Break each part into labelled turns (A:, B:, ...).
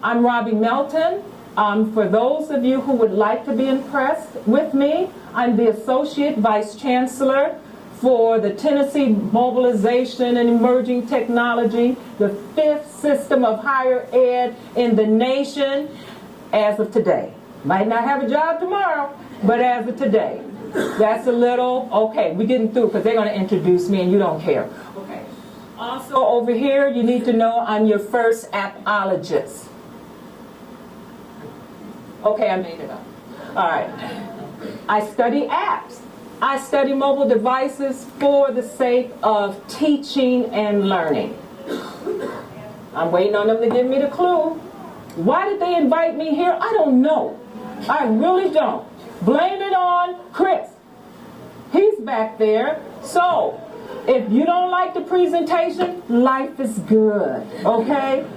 A: I'm Robbie Melton. For those of you who would like to be impressed with me, I'm the Associate Vice Chancellor for the Tennessee Mobilization and Emerging Technology, the 5th system of higher ed in the nation as of today. Might not have a job tomorrow, but as of today. That's a little, okay, we're getting through because they're going to introduce me and you don't care. Okay. Also over here, you need to know I'm your first appologist. Okay, I made it up. All right. I study apps. I study mobile devices for the sake of teaching and learning. I'm waiting on them to give me the clue. Why did they invite me here? I don't know. I really don't. Blame it on Chris. He's back there. So, if you don't like the presentation, life is good, okay?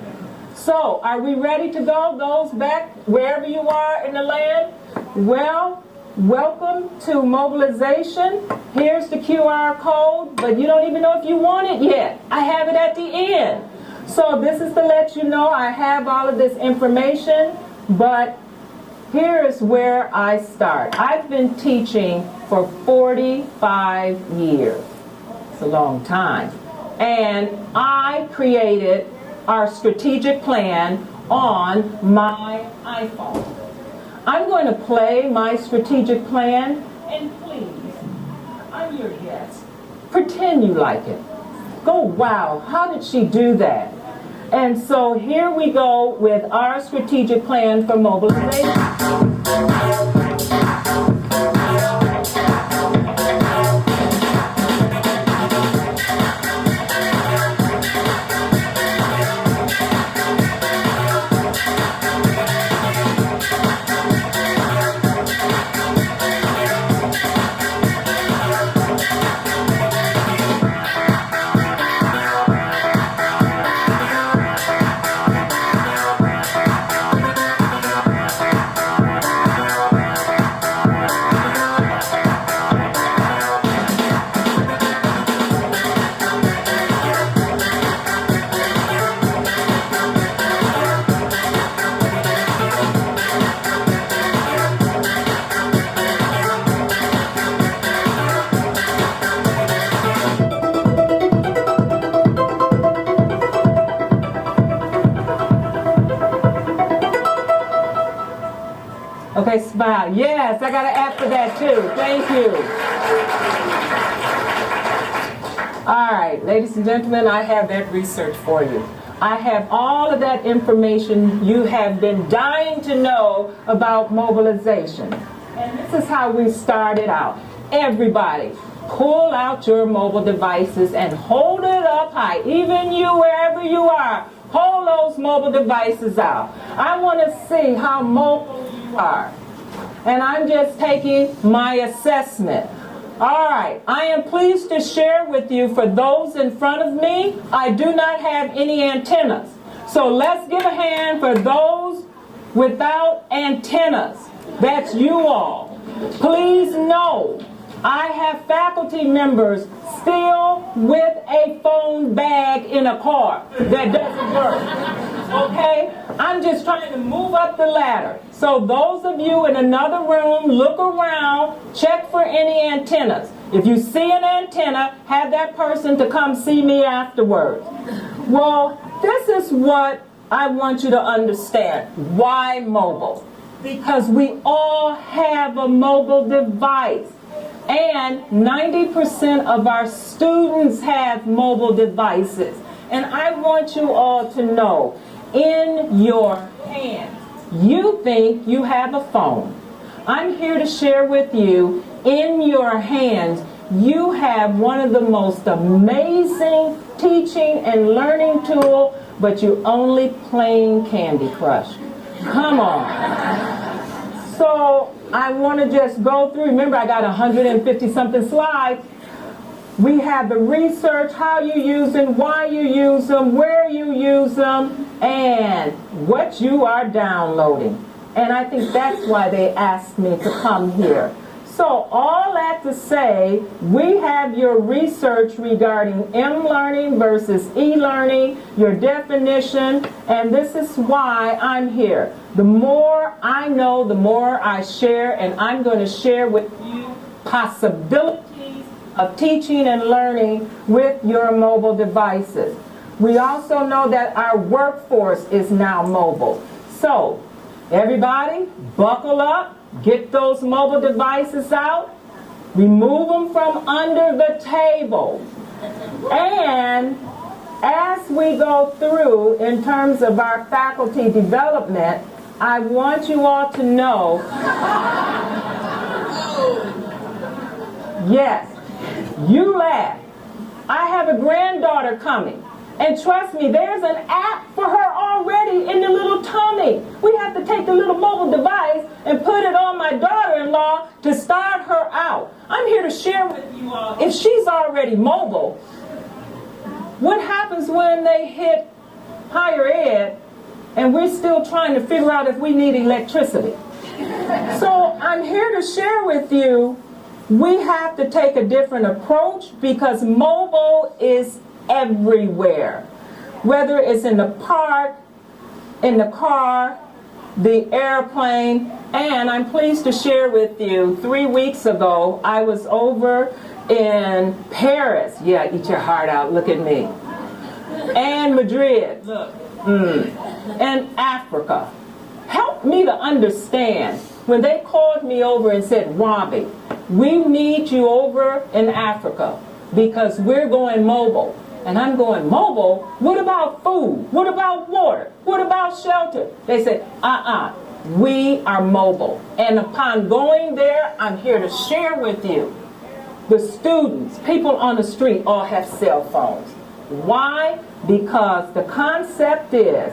A: So, are we ready to go? Those back wherever you are in the land? Well, welcome to mobilization. Here's the QR code, but you don't even know if you want it yet. I have it at the end. So this is to let you know I have all of this information, but here is where I start. I've been teaching for 45 years. It's a long time. And I created our strategic plan on my iPhone. I'm going to play my strategic plan, and please, I'm your guest. Pretend you like it. Go, wow, how did she do that? And so here we go with our strategic plan for mobilization. Okay, smile. Yes, I got an app for that too. Thank you. All right, ladies and gentlemen, I have that research for you. I have all of that information you have been dying to know about mobilization. And this is how we started out. Everybody, pull out your mobile devices and hold it up high. Even you, wherever you are, hold those mobile devices out. I want to see how mobile you are. And I'm just taking my assessment. All right, I am pleased to share with you, for those in front of me, I do not have any antennas. So let's give a hand for those without antennas. That's you all. Please know, I have faculty members still with a phone bag in a car that doesn't work. Okay? I'm just trying to move up the ladder. So those of you in another room, look around, check for any antennas. If you see an antenna, have that person to come see me afterwards. Well, this is what I want you to understand. Why mobile? Because we all have a mobile device. And 90% of our students have mobile devices. And I want you all to know, in your hands, you think you have a phone. I'm here to share with you, in your hands, you have one of the most amazing teaching and learning tools, but you're only playing Candy Crush. Come on. So I want to just go through. Remember, I got 150 something slides. We have the research, how you use them, why you use them, where you use them, and what you are downloading. And I think that's why they asked me to come here. So all that to say, we have your research regarding M-learning versus e-learning, your definition, and this is why I'm here. The more I know, the more I share, and I'm going to share with you possibilities of teaching and learning with your mobile devices. We also know that our workforce is now mobile. So, everybody, buckle up. Get those mobile devices out, remove them from under the table. And as we go through in terms of our faculty development, I want you all to know, yes, you laugh. I have a granddaughter coming. And trust me, there's an app for her already in the little tummy. We have to take the little mobile device and put it on my daughter-in-law to start her out. I'm here to share with you all, if she's already mobile, what happens when they hit higher ed and we're still trying to figure out if we need electricity? So I'm here to share with you, we have to take a different approach because mobile is everywhere, whether it's in the park, in the car, the airplane, and I'm pleased to share with you, 3 weeks ago, I was over in Paris. Yeah, eat your heart out, look at me. And Madrid, and Africa. Help me to understand, when they called me over and said, Robbie, we need you over in Africa because we're going mobile. And I'm going, mobile? What about food? What about water? What about shelter? They said, we are mobile. And upon going there, I'm here to share with you, the students, people on the street all have cell phones. Why? Because the concept is,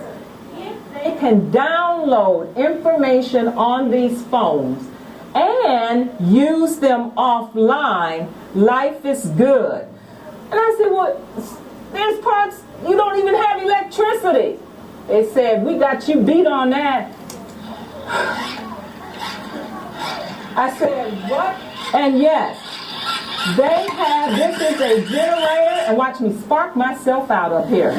A: if they can download information on these phones and use them offline, life is good. And I said, well, there's parts you don't even have electricity. They said, we got you beat on that. I said, what? And yes, they have, this is a generator, and watch me spark myself out up here.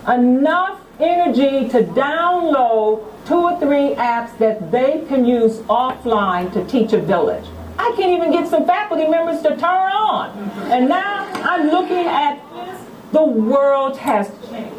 A: Enough energy to download 2 or 3 apps that they can use offline to teach a village. I can't even get some faculty members to turn on. And now I'm looking at this, the world has changed.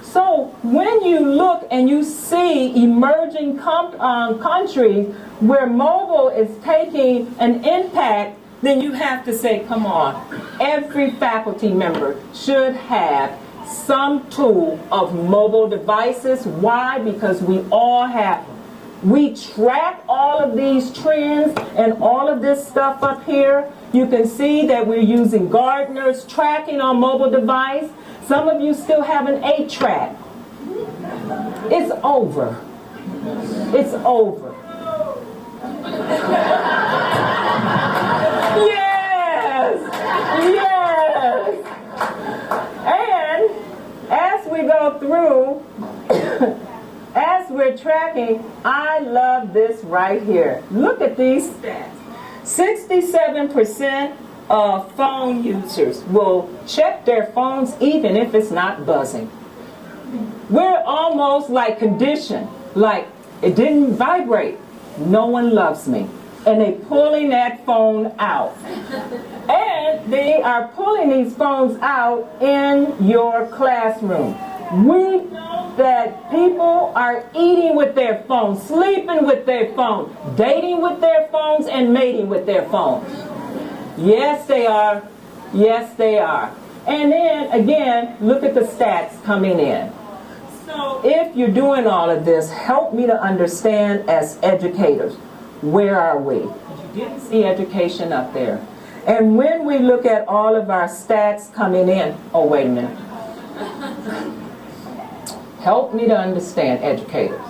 A: So when you look and you see emerging countries where mobile is taking an impact, then you have to say, come on, every faculty member should have some tool of mobile devices. Why? Because we all have them. We track all of these trends and all of this stuff up here. You can see that we're using Gardner's tracking on mobile device. Some of you still have an 8-track. It's over. It's over. Yes! Yes! And as we go through, as we're tracking, I love this right here. Look at these stats. 67% of phone users will check their phones even if it's not buzzing. We're almost like conditioned, like it didn't vibrate. No one loves me. And they're pulling that phone out. And they are pulling these phones out in your classroom. We know that people are eating with their phones, sleeping with their phones, dating with their phones, and mating with their phones. Yes, they are. Yes, they are. And then, again, look at the stats coming in. So if you're doing all of this, help me to understand as educators, where are we? You didn't see education up there. And when we look at all of our stats coming in, oh, wait a minute. Help me to understand, educators,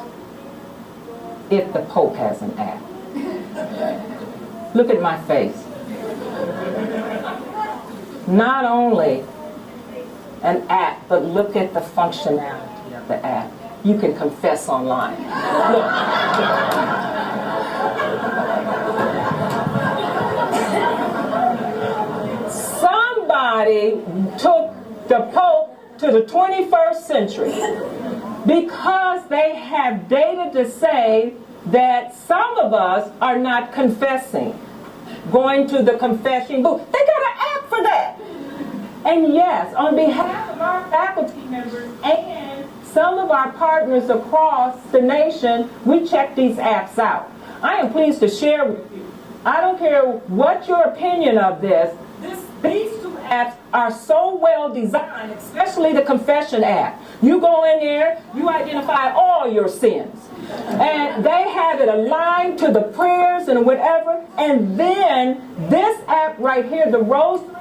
A: if the Pope has an app. Look at my face. Not only an app, but look at the functionality of the app. You can confess online. Look. somebody took the Pope to the 21st century because they have data to say that some of us are not confessing, going to the confession booth. They got an app for that. And yes, on behalf of our faculty members and some of our partners across the nation, we check these apps out. I am pleased to share with you. I don't care what your opinion of this, these two apps are so well designed, especially the confession app. You go in there, you identify all your sins. And they have it aligned to the prayers and whatever. And then this app right here, the Rosary,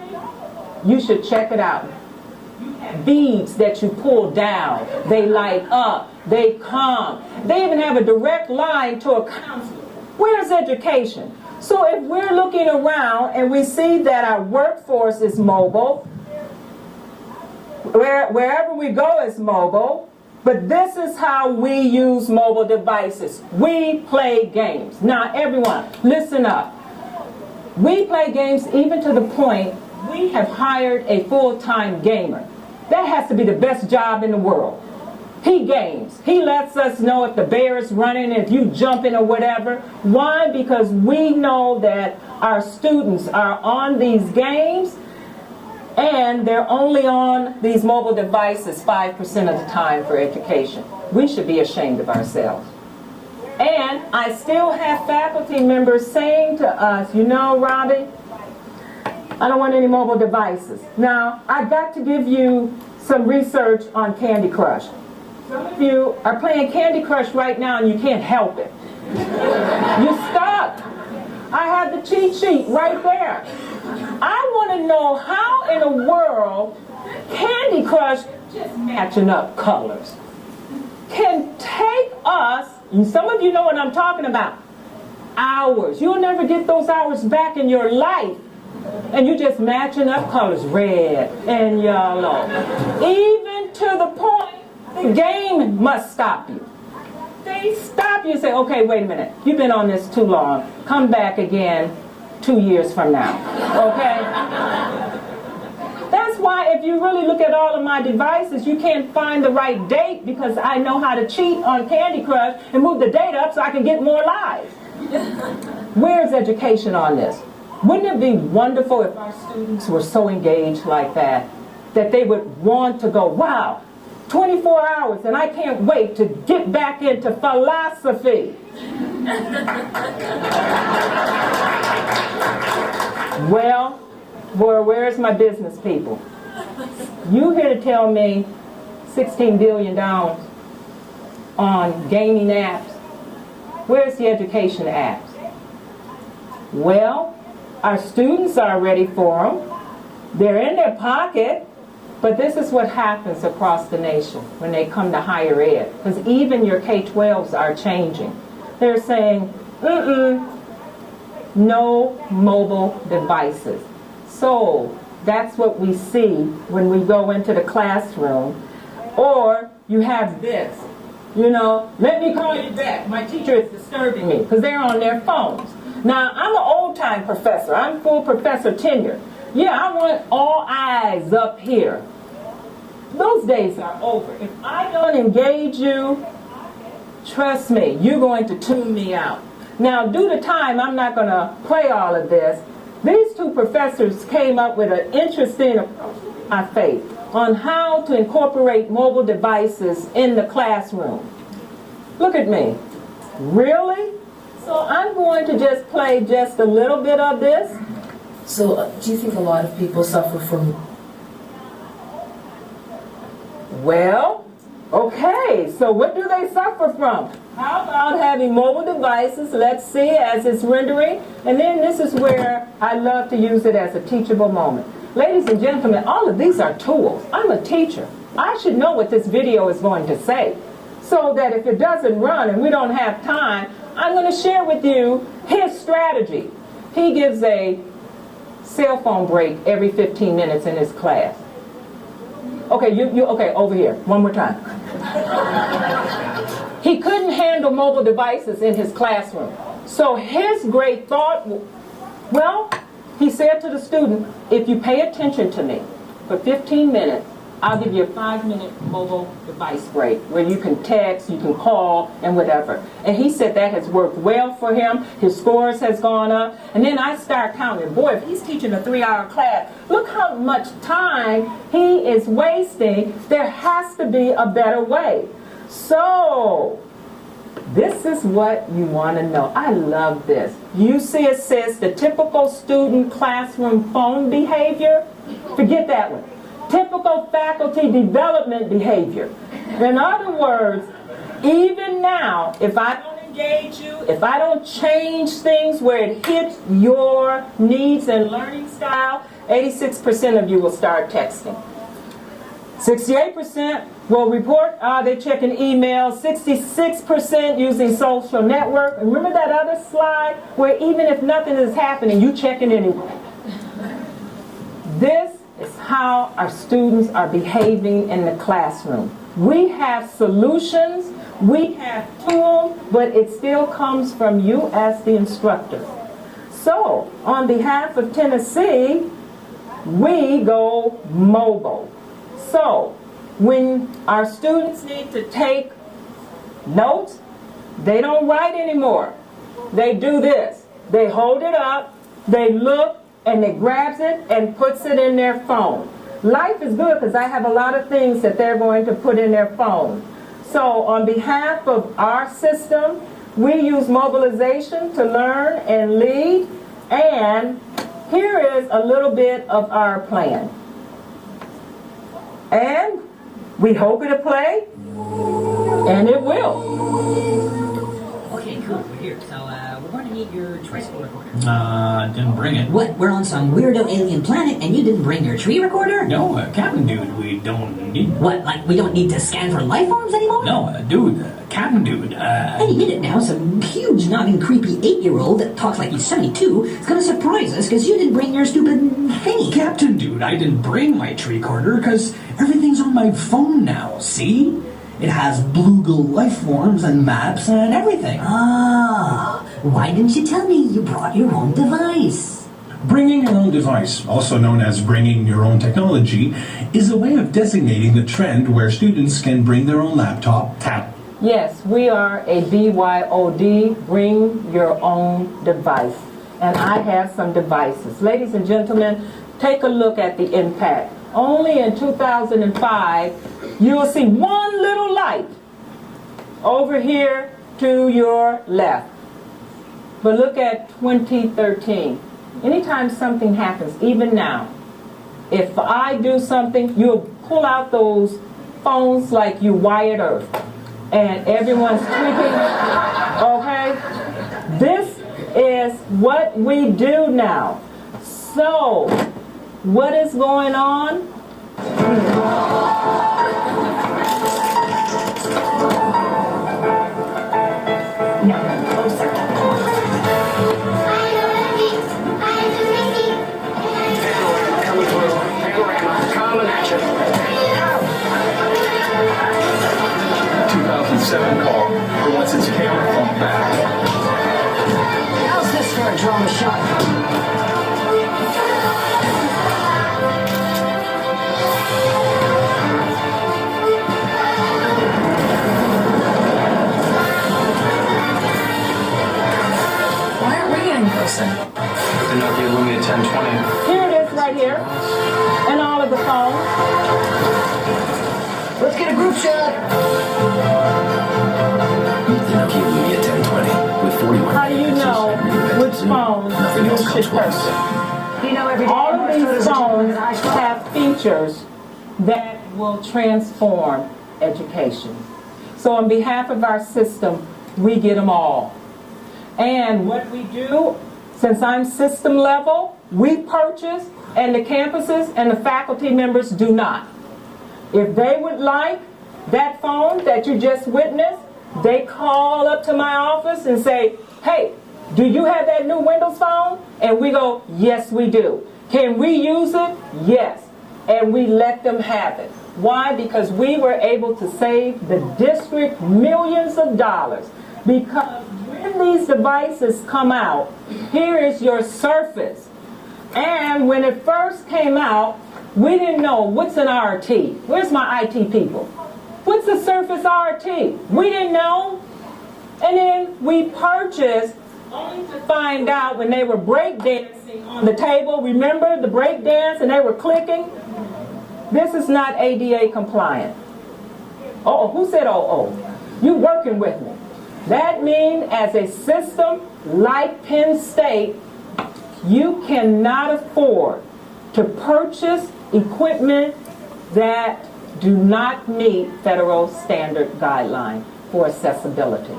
A: you should check it out. You have beads that you pull down. They light up. They come. They even have a direct line to a counselor. Where's education? So if we're looking around and we see that our workforce is mobile, wherever we go is mobile, but this is how we use mobile devices. We play games. Now everyone, listen up. We play games even to the point we have hired a full-time gamer. That has to be the best job in the world. He games. He lets us know if the bear is running, if you jumping or whatever. Why? Because we know that our students are on these games and they're only on these mobile devices 5% of the time for education. We should be ashamed of ourselves. And I still have faculty members saying to us, you know, Robbie, I don't want any mobile devices. Now, I've got to give you some research on Candy Crush. Some of you are playing Candy Crush right now and you can't help it. You're stuck. I have the cheat sheet right there. I want to know how in the world Candy Crush, just matching up colors, can take us, and some of you know what I'm talking about, hours. You'll never get those hours back in your life. And you're just matching up colors, red and yellow. Even to the point the game must stop you. They stop you and say, okay, wait a minute. You've been on this too long. Come back again 2 years from now. Okay? That's why if you really look at all of my devices, you can't find the right date because I know how to cheat on Candy Crush and move the date up so I can get more lives. Where's education on this? Wouldn't it be wonderful if our students were so engaged like that, that they would want to go, wow, 24 hours and I can't wait to get back into philosophy. Well, where's my business people? You here to tell me $16 billion on gaming apps? Where's the education apps? Well, our students are ready for them. They're in their pocket. But this is what happens across the nation when they come to higher ed. Because even your K-12s are changing. They're saying, no mobile devices. So that's what we see when we go into the classroom. Or you have this. You know, let me call you back. My teacher is disturbing me because they're on their phones. Now, I'm an old-time professor. I'm full professor tenure. Yeah, I want all eyes up here. Those days are over. If I don't engage you, trust me, you're going to tune me out. Now, due to time, I'm not going to play all of this. These two professors came up with an interesting approach, I think, on how to incorporate mobile devices in the classroom. Look at me. Really? So I'm going to just play just a little bit of this.
B: So do you think a lot of people suffer from...
A: Well, okay, so what do they suffer from? How about having mobile devices, let's see, as it's rendering, and then this is where I love to use it as a teachable moment. Ladies and gentlemen, all of these are tools. I'm a teacher. I should know what this video is going to say, so that if it doesn't run and we don't have time, I'm going to share with you his strategy. He gives a cell phone break every 15 minutes in his class. Okay, okay, over here, one more time. He couldn't handle mobile devices in his classroom. So his great thought, well, He said to the student, if you pay attention to me for 15 minutes, I'll give you a 5-minute mobile device break where you can text, you can call, and whatever. And he said that has worked well for him. His scores has gone up. And then I start counting, boy, if he's teaching a 3-hour class, look how much time he is wasting. There has to be a better way. So, this is what you want to know. I love this. You see it says the typical student classroom phone behavior. Forget that one. Typical faculty development behavior. In other words, even now, if I don't engage you, if I don't change things where it hits your needs and learning style, 86% of you will start texting. 68% will report they're checking email. 66% using social network. Remember that other slide where even if nothing is happening, you checking anyway. This is how our students are behaving in the classroom. We have solutions, we have tools, but it still comes from you as the instructor. So, on behalf of Tennessee, we go mobile. So, when our students need to take notes, they don't write anymore. They do this. They hold it up, they look, and they grabs it and puts it in their phone. Life is good because I have a lot of things that they're going to put in their phone. So on behalf of our system, we use mobilization to learn and lead. And here is a little bit of our plan. And we hope it'll play, and it will.
C: Okay, cool. We're here. So we're going to need your tricycle recorder.
D: Didn't bring it.
C: What? We're on some weirdo alien planet, and you didn't bring your tree recorder?
D: No, Captain Dude, we don't need.
C: What? Like we don't need to scan for life forms anymore?
D: No, dude, Captain Dude.
C: Any minute now, some huge, noggin, creepy 8-year-old that talks like he's 72 is going to surprise us because you didn't bring your stupid thingy.
D: Captain Dude, I didn't bring my tree recorder because everything's on my phone now. See? It has Bluegill life forms and maps and everything.
C: Ah, why didn't you tell me you brought your own device?
E: Bringing your own device, also known as bringing your own technology, is a way of designating the trend where students can bring their own laptop, tablet.
A: Yes, we are a BYOD, bring your own device. And I have some devices. Ladies and gentlemen, take a look at the impact. Only in 2005, you will see one little light over here to your left. But look at 2013. Anytime something happens, even now, if I do something, you'll pull out those phones like you wired earth. And everyone's tweaking, okay? This is what we do now. So, what is going on?
C: No, closer.
F: Coming at you. 2007 call for what's its camera phone back.
C: How's this for a drama shot?
B: Why aren't we getting closer?
F: Didn't know the Illumia 1020.
A: Here it is right here. And all of the phones.
C: Let's get a group shot.
F: The Nokia Lumia 1020 with 41
A: How do you know which phone you should purchase?
C: You know, every day
A: All of these
C: photos
A: phones
C: of children
A: have features that will transform education. So on behalf of our system, we get them all. And what we do, since I'm system level, we purchase, and the campuses and the faculty members do not. If they would like that phone that you just witnessed, they call up to my office and say, hey, do you have that new Windows phone? And we go, yes, we do. Can we use it? Yes. And we let them have it. Why? Because we were able to save the district millions of dollars. Because when these devices come out, here is your Surface. And when it first came out, we didn't know what's an RT. Where's my IT people? What's a Surface RT? We didn't know. And then we purchased, only to find out when they were breakdancing on the table, remember the breakdance and they were clicking? This is not ADA compliant. Oh, who said oh? You working with me. That means as a system like Penn State, you cannot afford to purchase equipment that do not meet federal standard guidelines for accessibility.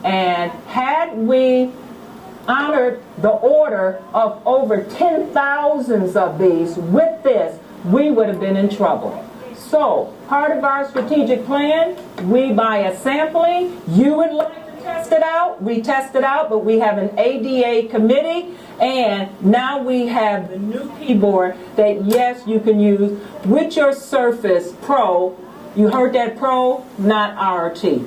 A: And had we honored the order of over 10,000 of these with this, we would have been in trouble. So, part of our strategic plan, we buy a sampling. You would like to test it out. We test it out, but we have an ADA committee. And now we have the new keyboard that, yes, you can use with your Surface Pro. You heard that Pro, not RT.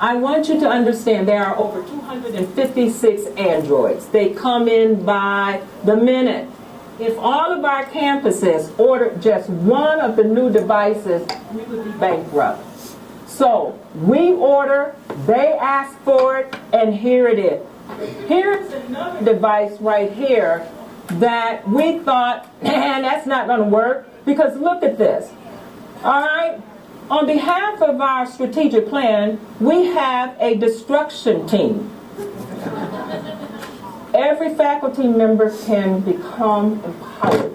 A: I want you to understand there are over 256 Androids. They come in by the minute. If all of our campuses ordered just one of the new devices, we would be bankrupt. So we order, they ask for it, and here it is. Here's another device right here that we thought, man, that's not going to work, because look at this. All right? On behalf of our strategic plan, we have a destruction team. Every faculty member can become empowered.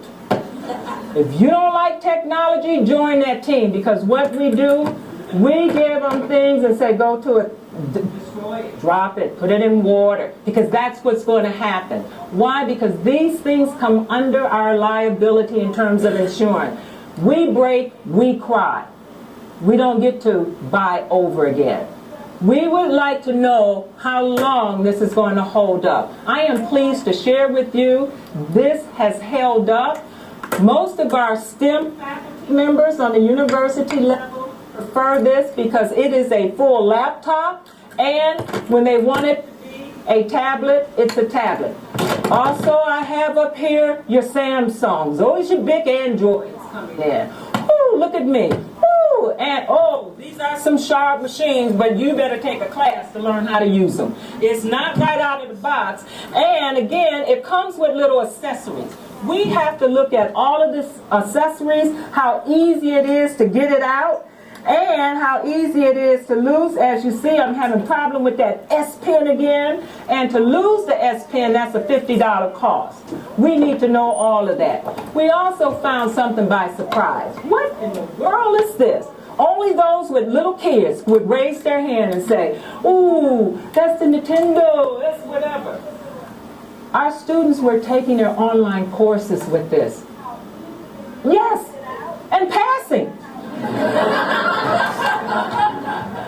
A: If you don't like technology, join that team, because what we do, we give them things and say, go to it, destroy it, drop it, put it in water, because that's what's going to happen. Why? Because these things come under our liability in terms of insurance. We break, we cry. We don't get to buy over again. We would like to know how long this is going to hold up. I am pleased to share with you, this has held up. Most of our STEM faculty members on the university level prefer this because it is a full laptop, and when they want it to be a tablet, it's a tablet. Also, I have up here your Samsungs. Those your big Androids coming in. Ooh, look at me. Ooh, and oh, these are some sharp machines, but you better take a class to learn how to use them. It's not right out of the box. And again, it comes with little accessories. We have to look at all of this accessories, how easy it is to get it out, and how easy it is to lose. As you see, I'm having a problem with that S Pen again. And to lose the S Pen, that's a $50 cost. We need to know all of that. We also found something by surprise. What in the world is this? Only those with little kids would raise their hand and say, ooh, that's the Nintendo, that's whatever. Our students were taking their online courses with this. Yes, and passing.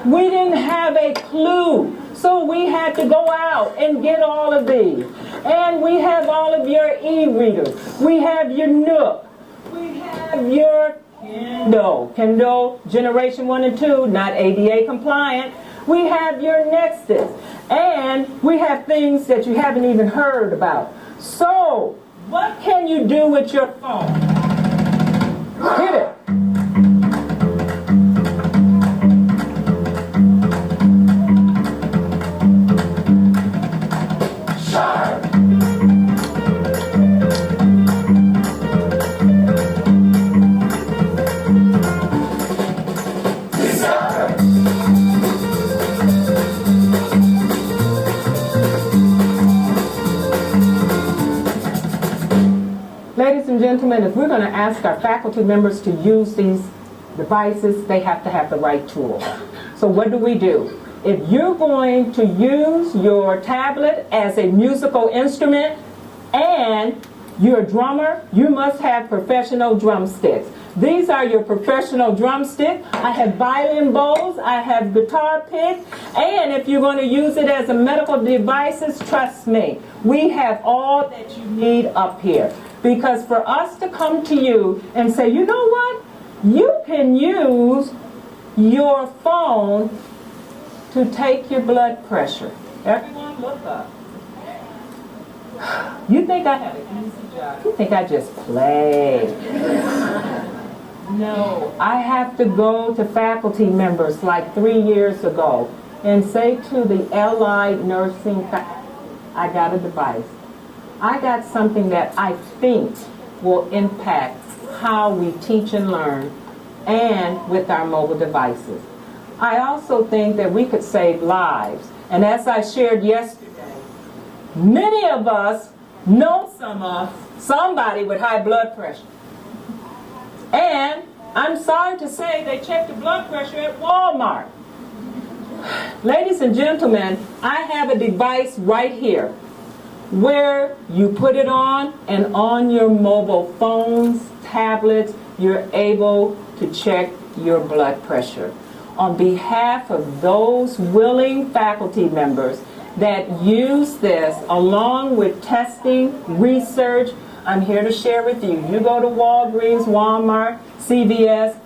A: We didn't have a clue, so we had to go out and get all of these. And we have all of your e-readers. We have your Nook. We have your Kindle Generation 1 and 2, not ADA compliant. We have your Nexus. And we have things that you haven't even heard about. So, what can you do with your phone? Hit it. Ladies and gentlemen, if we're going to ask our faculty members to use these devices, they have to have the right tool. So what do? If you're going to use your tablet as a musical instrument and you're a drummer, you must have professional drumsticks. These are your professional drumsticks. I have violin bows, I have guitar picks, and if you're going to use it as a medical devices, trust me, we have all that you need up here. Because for us to come to you and say, you know what? You can use your phone to take your blood pressure. Everyone look up. You think I have an easy job? You think I just play? No, I have to go to faculty members like 3 years ago and say to the allied nursing faculty, I got a device. I got something that I think will impact how we teach and learn and with our mobile devices. I also think that we could save lives. And as I shared yesterday, many of us know somebody with high blood pressure. And I'm sorry to say they check the blood pressure at Walmart. Ladies and gentlemen, I have a device right here where you put it on, and on your mobile phones, tablets, you're able to check your blood pressure. On behalf of those willing faculty members that use this along with testing, research, I'm here to share with you. You go to Walgreens, Walmart, CVS,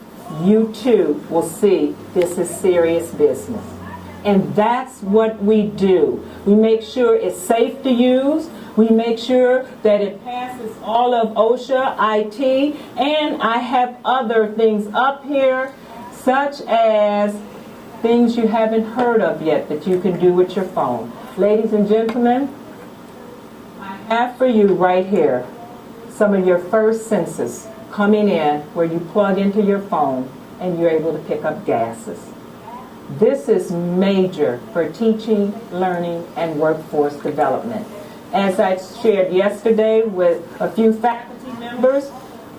A: you too will see this is serious business. And that's what we do. We make sure it's safe to use. We make sure that it passes all of OSHA, IT, and I have other things up here, such as things you haven't heard of yet that you can do with your phone. Ladies and gentlemen, I have for you right here some of your first census coming in where you plug into your phone and you're able to pick up gases. This is major for teaching, learning, and workforce development. As I shared yesterday with a few faculty members,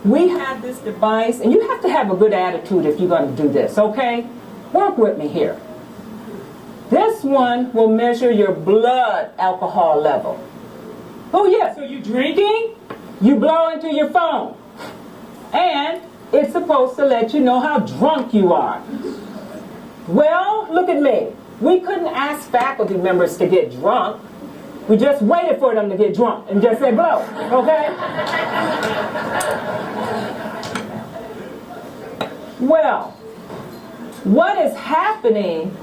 A: we have this device, and you have to have a good attitude if you're going to do this, okay? Work with me here. This one will measure your blood alcohol level. Oh yes, are you drinking? You blow into your phone. And it's supposed to let you know how drunk you are. Well, look at me. We couldn't ask faculty members to get drunk. We just waited for them to get drunk and just said blow, okay? Well, what is happening,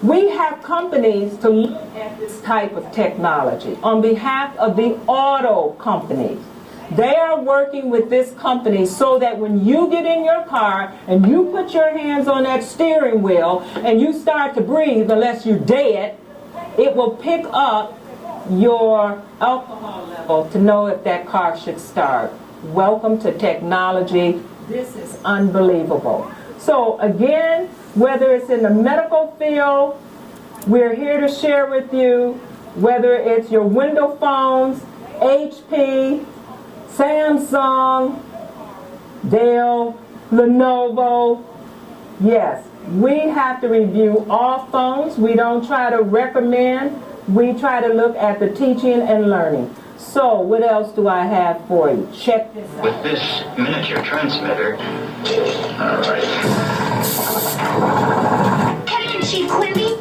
A: we have companies to look at this type of technology on behalf of the auto companies. They are working with this company so that when you get in your car and you put your hands on that steering wheel and you start to breathe, unless you're dead, it will pick up your alcohol level to know if that car should start. Welcome to technology. This is unbelievable. So again, whether it's in the medical field, we're here to share with you, whether it's your Windows phones, HP, Samsung, Dell, Lenovo. Yes, we have to review all phones. We don't try to recommend. We try to look at the teaching and learning. So, what else do I have for you? Check this out.
G: With this miniature transmitter. All right.
H: Captain Chief Quimby?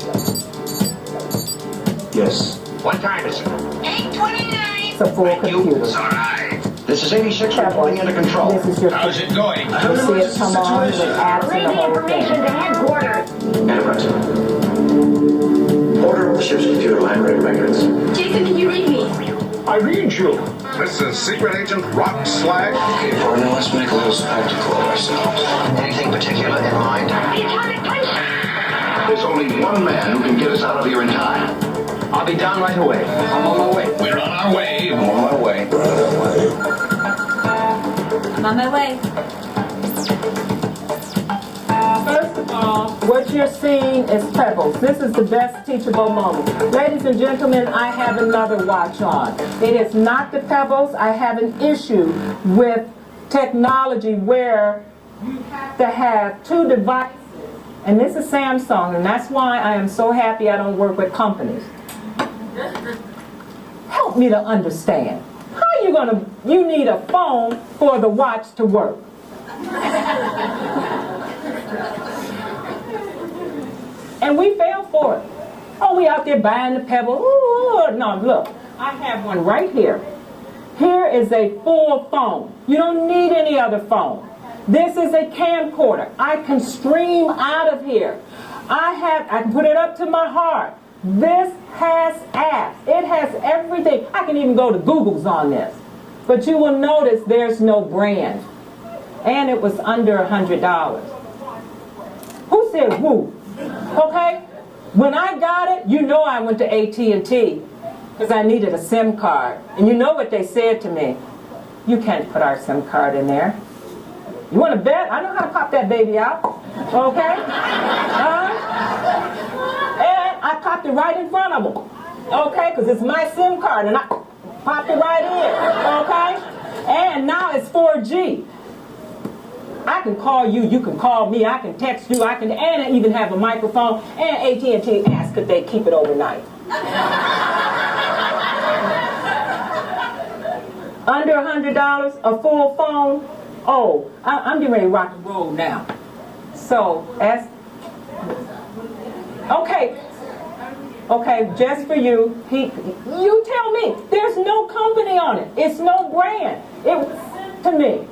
G: Yes. What time is it?
H: 8:29.
A: It's a full computer.
G: It's all right. This is 86 reporting into control.
A: This is your
F: How's it going?
A: You see it come on with apps and the whole
H: Information
A: thing.
H: to headquarters.
G: Enterprise. Order of the ship's computer line read records.
H: Jason, can you read me?
F: I read you. This is Secret Agent Rock Slag.
G: Okay, partner, let's make a little spectacle of ourselves. Anything particular in mind?
H: The atomic punch.
G: There's only one man who can get us out of here in time. I'll be down right away. I'm on my way.
F: We're on our way.
G: I'm on my way.
H: I'm on my way.
A: First of all, what you're seeing is pebbles. This is the best teachable moment. Ladies and gentlemen, I have another watch on. It is not the pebbles. I have an issue with technology where you have to have two devices. And this is Samsung, and that's why I am so happy I don't work with companies. Help me to understand. How you need a phone for the watch to work? And we fell for it. Oh, we out there buying the pebble. Ooh, no, look, I have one right here. Here is a full phone. You don't need any other phone. This is a camcorder. I can stream out of here. I can put it up to my heart. This has apps. It has everything. I can even go to Google's on this. But you will notice there's no brand. And it was under $100. Who said woo? Okay? When I got it, you know I went to AT&T because I needed a SIM card. And you know what they said to me? You can't put our SIM card in there. You want to bet? I know how to pop that baby out. Okay? And I popped it right in front of them. Okay? Because it's my SIM card and I popped it right in. Okay? And now it's 4G. I can call you, you can call me, I can text you, and I even have a microphone. And AT&T asked could they keep it overnight. Under $100, a full phone. Oh, I'm getting ready to rock and roll now. So, okay, just for you, you tell me. There's no company on it. It's no brand. It was sent to me.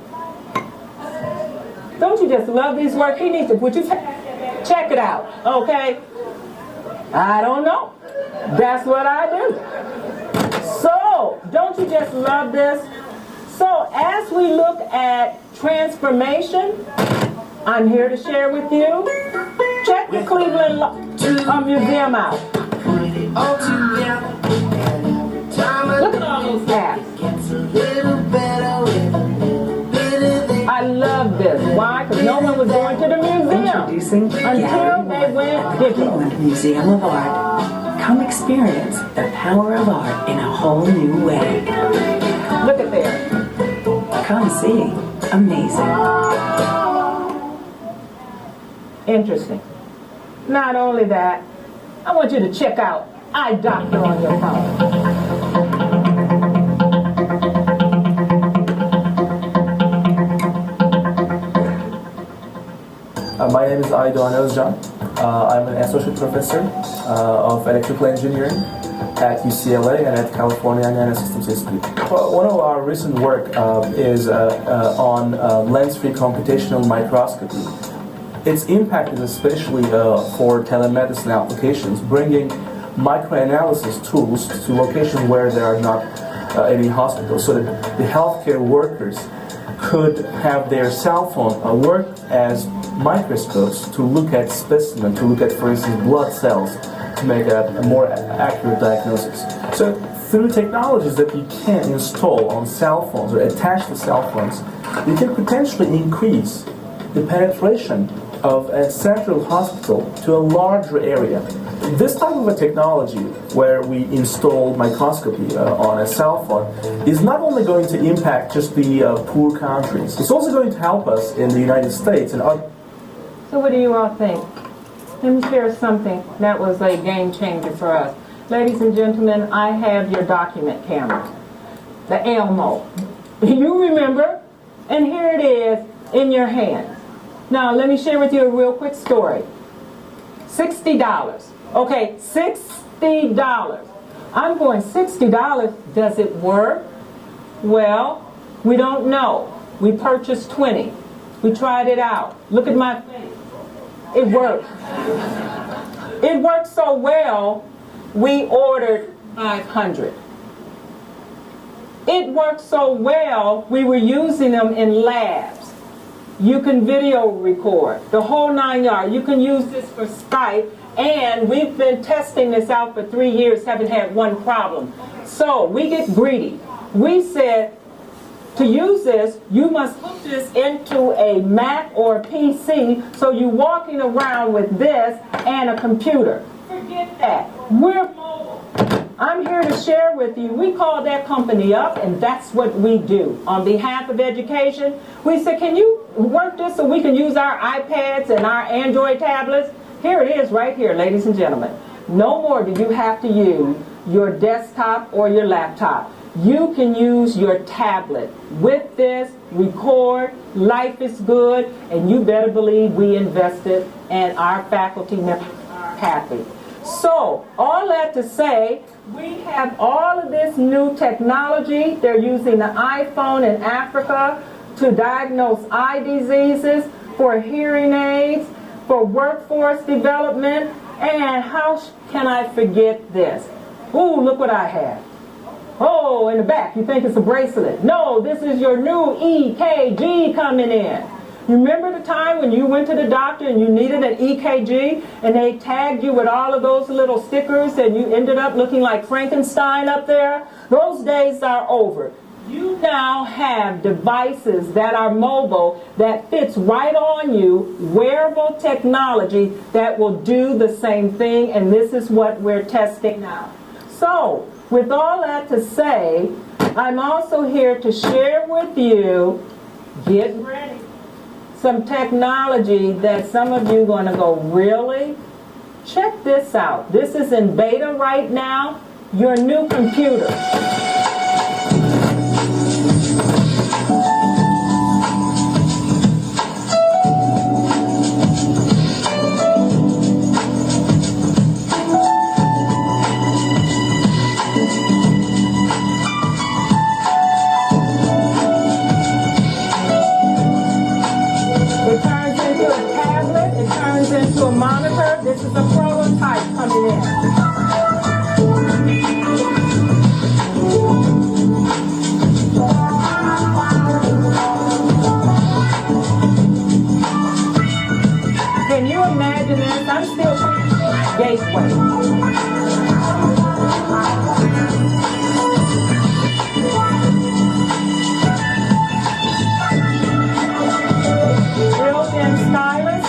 A: Don't you just love these work? He needs to put you check it out, okay? I don't know. That's what I do. So, don't you just love this? So, as we look at transformation, I'm here to share with you. Check the Cleveland Museum out. Look at all those apps. I love this. Why? Because no one was going to the museum until they went digital.
I: Cleveland Museum of Art. Come experience the power of art in a whole new way.
A: Look at there.
I: Come see. Amazing.
A: Interesting. Not only that, I want you to check out iDoctor on your phone.
J: My name is Aydoğan Özcan. I'm an associate professor of electrical engineering at UCLA and at California Nanosystems Institute. One of our recent work is on lens-free computational microscopy. Its impact is especially for telemedicine applications, bringing microanalysis tools to locations where there are not any hospitals, so that the healthcare workers could have their cell phone work as microscopes to look at specimens, to look at, for instance, blood cells, to make a more accurate diagnosis. So through technologies that you can install on cell phones or attach to cell phones, you can potentially increase the penetration of a central hospital to a larger area. This type of a technology where we install microscopy on a cell phone is not only going to impact just the poor countries, it's also going to help us in the United States and other.
A: So what do you all think? Let me share something that was a game changer for us. Ladies and gentlemen, I have your document camera, the Elmo. You remember? And here it is in your hand. Now, let me share with you a real quick story. $60. Okay, $60. I'm going, $60, does it work? Well, we don't know. We purchased 20. We tried it out. Look at my face. It worked. It worked so well, we ordered 500. It worked so well, we were using them in labs. You can video record, the whole 9 yards. You can use this for Skype, and we've been testing this out for 3 years, haven't had one problem. So we get greedy. We said, to use this, you must hook this into a Mac or a PC, so you're walking around with this and a computer. Forget that. We're mobile. I'm here to share with you. We call that company up, and that's what we do. On behalf of education, we said, can you work this so we can use our iPads and our Android tablets? Here it is right here, ladies and gentlemen. No more do you have to use your desktop or your laptop. You can use your tablet. With this, record, life is good, and you better believe we invested and our faculty members are happy. So, all that to say, we have all of this new technology. They're using the iPhone in Africa to diagnose eye diseases, for hearing aids, for workforce development, And how can I forget this? Ooh, look what I have. Oh, in the back, you think it's a bracelet. No, this is your new EKG coming in. You remember the time when you went to the doctor and you needed an EKG and they tagged you with all of those little stickers and you ended up looking like Frankenstein up there? Those days are over. You now have devices that are mobile that fits right on you, wearable technology that will do the same thing, and this is what we're testing now. So, with all that to say, I'm also here to share with you, get ready, some technology that some of you are going to go, really? Check this out. This is in beta right now, your new computer. Into a monitor. This is a prototype coming in. Can you imagine this? I'm still gateway. Built-in stylus.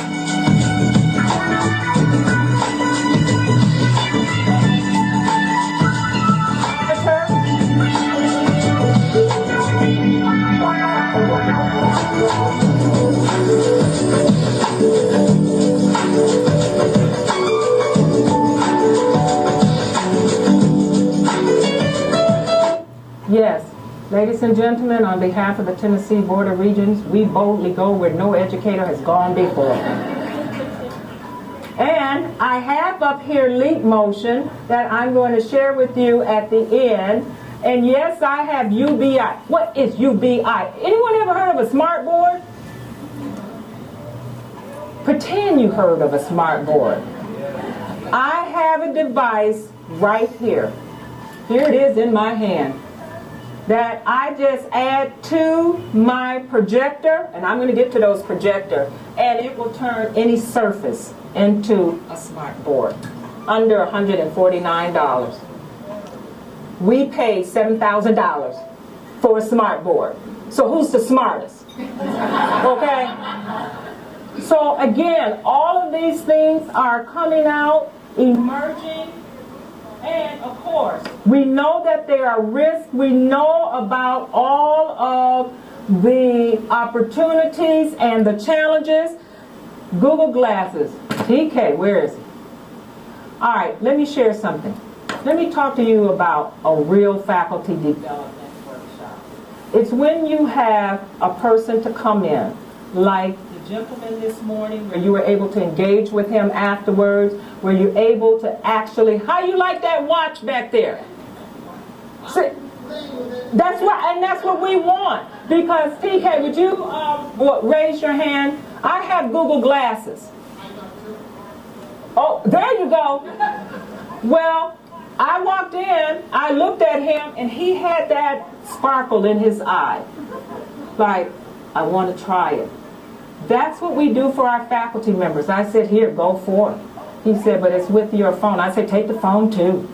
A: Yes, ladies and gentlemen, on behalf of the Tennessee Board of Regents, we boldly go where no educator has gone before. And I have up here Leap Motion that I'm going to share with you at the end. And yes, I have UBI. What is UBI? Anyone ever heard of a smart board? Pretend you heard of a smart board. I have a device right here. Here it is in my hand. That I just add to my projector, and I'm going to get to those projector, and it will turn any surface into a smart board under $149. We pay $7,000 for a smart board. So who's the smartest? Okay? So again, all of these things are coming out, emerging. And of course, we know that there are risks. We know about all of the opportunities and the challenges. Google Glasses. TK, where is he? All right, let me share something. Let me talk to you about a real faculty development workshop. It's when you have a person to come in, like the gentleman this morning, where you were able to engage with him afterwards, where you're able to actually, how you like that watch back there? See, that's right, and that's what we want. Because TK, would you raise your hand? I have Google Glasses. Oh, there you go. Well, I walked in, I looked at him, and he had that sparkle in his eye. Like, I want to try it. That's what we do for our faculty members. I said, here, go for it. He said, but it's with your phone. I said, take the phone too.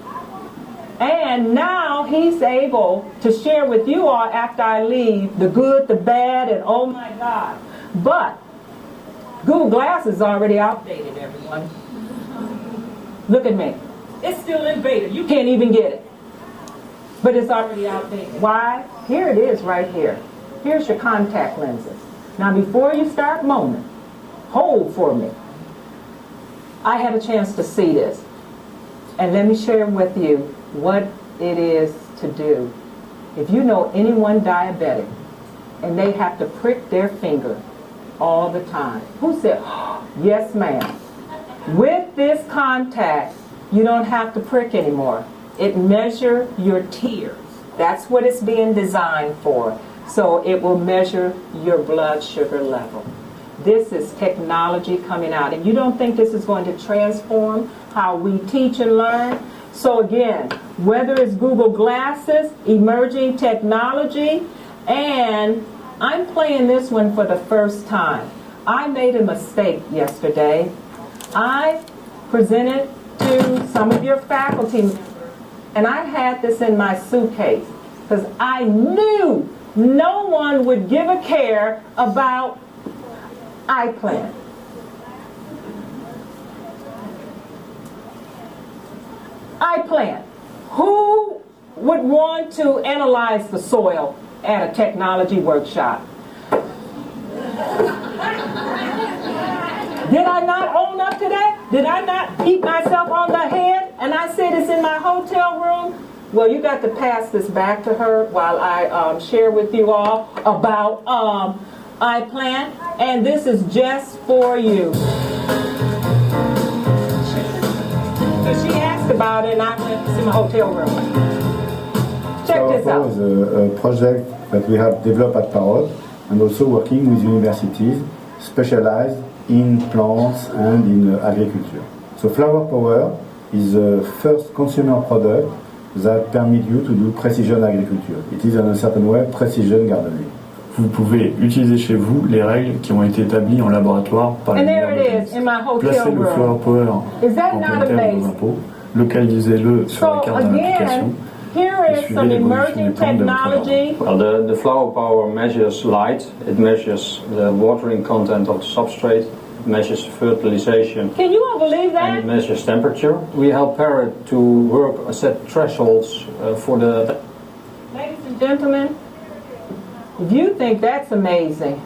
A: And now he's able to share with you all after I leave the good, the bad, and oh my God. But Google Glass is already outdated, everyone. Look at me. It's still in beta. You can't even get it. But it's already outdated. Why? Here it is right here. Here's your contact lenses. Now before you start moaning, hold for me. I had a chance to see this. And let me share with you what it is to do. If you know anyone diabetic and they have to prick their finger all the time. Who said, yes ma'am. With this contact, you don't have to prick anymore. It measures your tears. That's what it's being designed for. So it will measure your blood sugar level. This is technology coming out. And you don't think this is going to transform how we teach and learn? So again, whether it's Google Glasses, emerging technology, and I'm playing this one for the first time. I made a mistake yesterday. I presented to some of your faculty, and I had this in my suitcase because I knew no one would give a care about iPlan. iPlan. Who would want to analyze the soil at a technology workshop? Did I not own up to that? Did I not beat myself on the head? And I said it's in my hotel room? Well, you got to pass this back to her while I share with you all about iPlan. And this is just for you. So she asked about it, and I went to my hotel room. Check this out.
K: Is a project that we have developed at Parrot, and also working with universities specialized in plants and in agriculture. So Flower Power is the first consumer product that permits you to do precision agriculture. It is in a certain way precision gardening.
L: Vous pouvez utiliser chez vous les règles qui ont été établies en laboratoire par les meilleurs mécanistes. Placez le Flower Power en plein terme dans un pot, localisez-le sur la carte de l'application.
A: Here is some emerging technology.
M: Well, the Flower Power measures light, it measures the watering content of the substrate, it measures fertilization.
A: Can you all believe that?
M: And it measures temperature. We help Parrot to work, set thresholds for the...
A: Ladies and gentlemen, if you think that's amazing,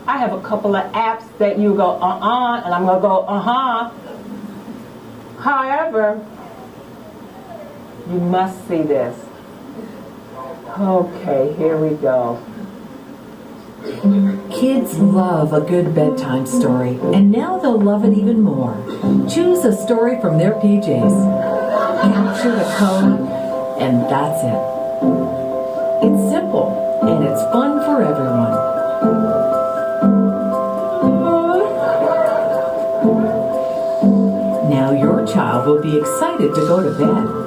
A: I have a couple of apps that you go, and I'm going to go, However, you must see this. Okay, here we go.
I: Kids love a good bedtime story, and now they'll love it even more. Choose a story from their PJs. Capture the code, and that's it. It's simple, and it's fun for everyone. Now your child will be excited to go to bed.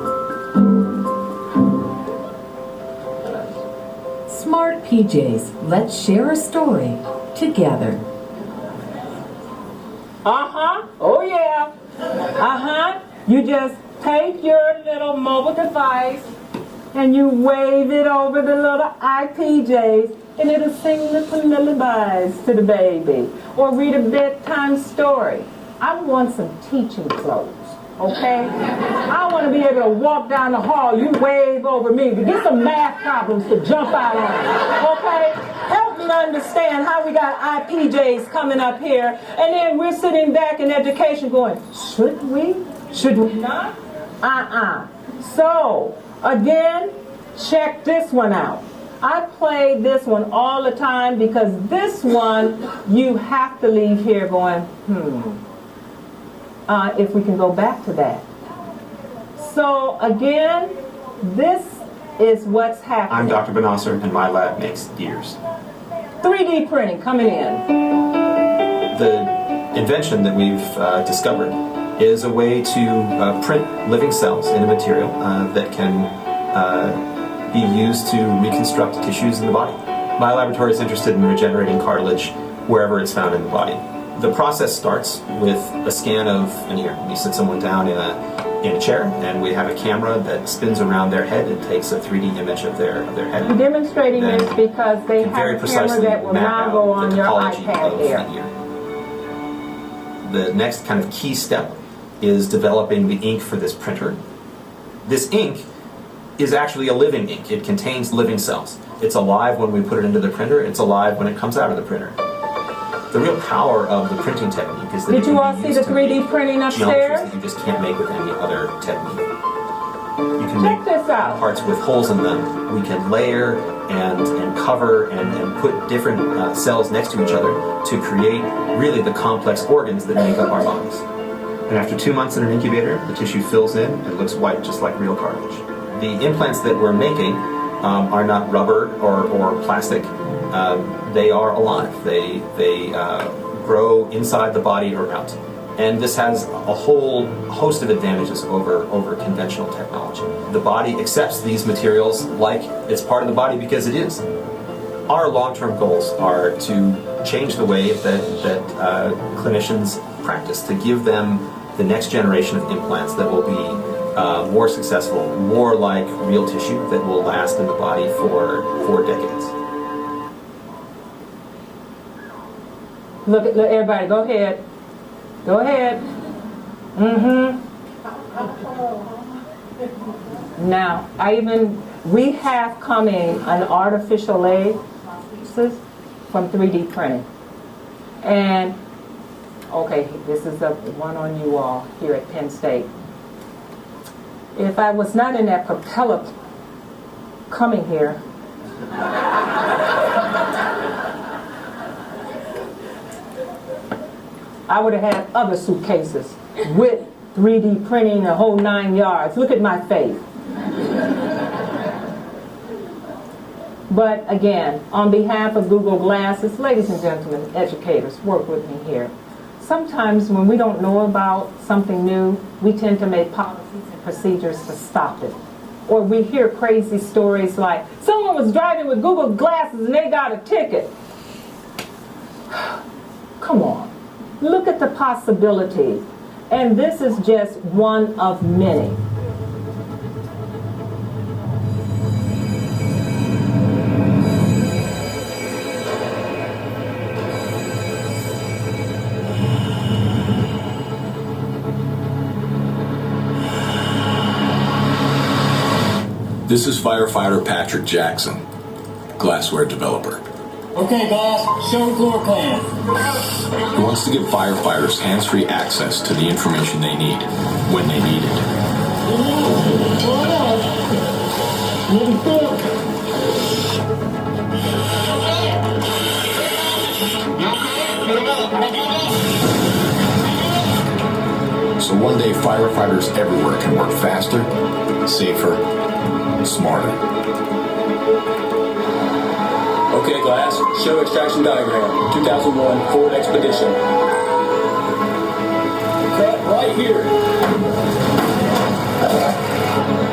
I: Smart PJs, let's share a story together.
A: Oh yeah. You just take your little mobile device and you wave it over the little IPJs and it'll sing little lullabies to the baby or read a bedtime story. I want some teaching clothes. Okay? I want to be able to walk down the hall, you wave over me, to get some math problems to jump out on. Okay? Help me to understand how we got IPJs coming up here, and then we're sitting back in education going, should we? Should we not? So, again, check this one out. I play this one all the time because this one, you have to leave here going, if we can go back to that. So again, this is what's happening.
N: I'm Dr. Benasser, and my lab makes gears.
A: 3D printing coming in.
N: The invention that we've discovered is a way to print living cells in a material that can be used to reconstruct tissues in the body. My laboratory is interested in regenerating cartilage wherever it's found in the body. The process starts with a scan of an ear. We sit someone down in a chair, and we have a camera that spins around their head and takes a 3D image of their head.
A: We're demonstrating this because they have a camera that will now go on your iPad here.
N: The next kind of key step is developing the ink for this printer. This ink is actually a living ink. It contains living cells. It's alive when we put it into the printer. It's alive when it comes out of the printer. The real power of the printing technique is that
A: Did you all see the 3D printing upstairs?
N: That you just can't make with any other technique. You can
A: Check this out.
N: Parts with holes in them. We can layer and cover and put different cells next to each other to create really the complex organs that make up our bodies. And after 2 months in an incubator, the tissue fills in and looks white, just like real cartilage. The implants that we're making are not rubber or plastic. They are alive. They grow inside the body or out. And this has a whole host of advantages over conventional technology. The body accepts these materials like it's part of the body because it is. Our long-term goals are to change the way that clinicians practice, to give them the next generation of implants that will be more successful, more like real tissue that will last in the body for decades.
A: Look, everybody, go ahead. Go ahead. Now, we have coming an artificial leg prosthesis from 3D printing. And, okay, this is the one on you all here at Penn State. If I was not in that propeller coming here, I would have had other suitcases with 3D printing the whole 9 yards. Look at my face. But again, on behalf of Google Glasses, ladies and gentlemen, educators, work with me here. Sometimes when we don't know about something new, we tend to make policies and procedures to stop it. Or we hear crazy stories like, someone was driving with Google Glasses and they got a ticket. Come on. Look at the possibilities. And this is just one of many.
O: This is firefighter Patrick Jackson, glassware developer.
P: Okay, boss, show floor plan.
O: He wants to give firefighters hands-free access to the information they need, when they need it. So one day firefighters everywhere can work faster, safer, smarter.
P: Okay, Glass, show extraction diagram. 2001 Ford Expedition. Cut right here.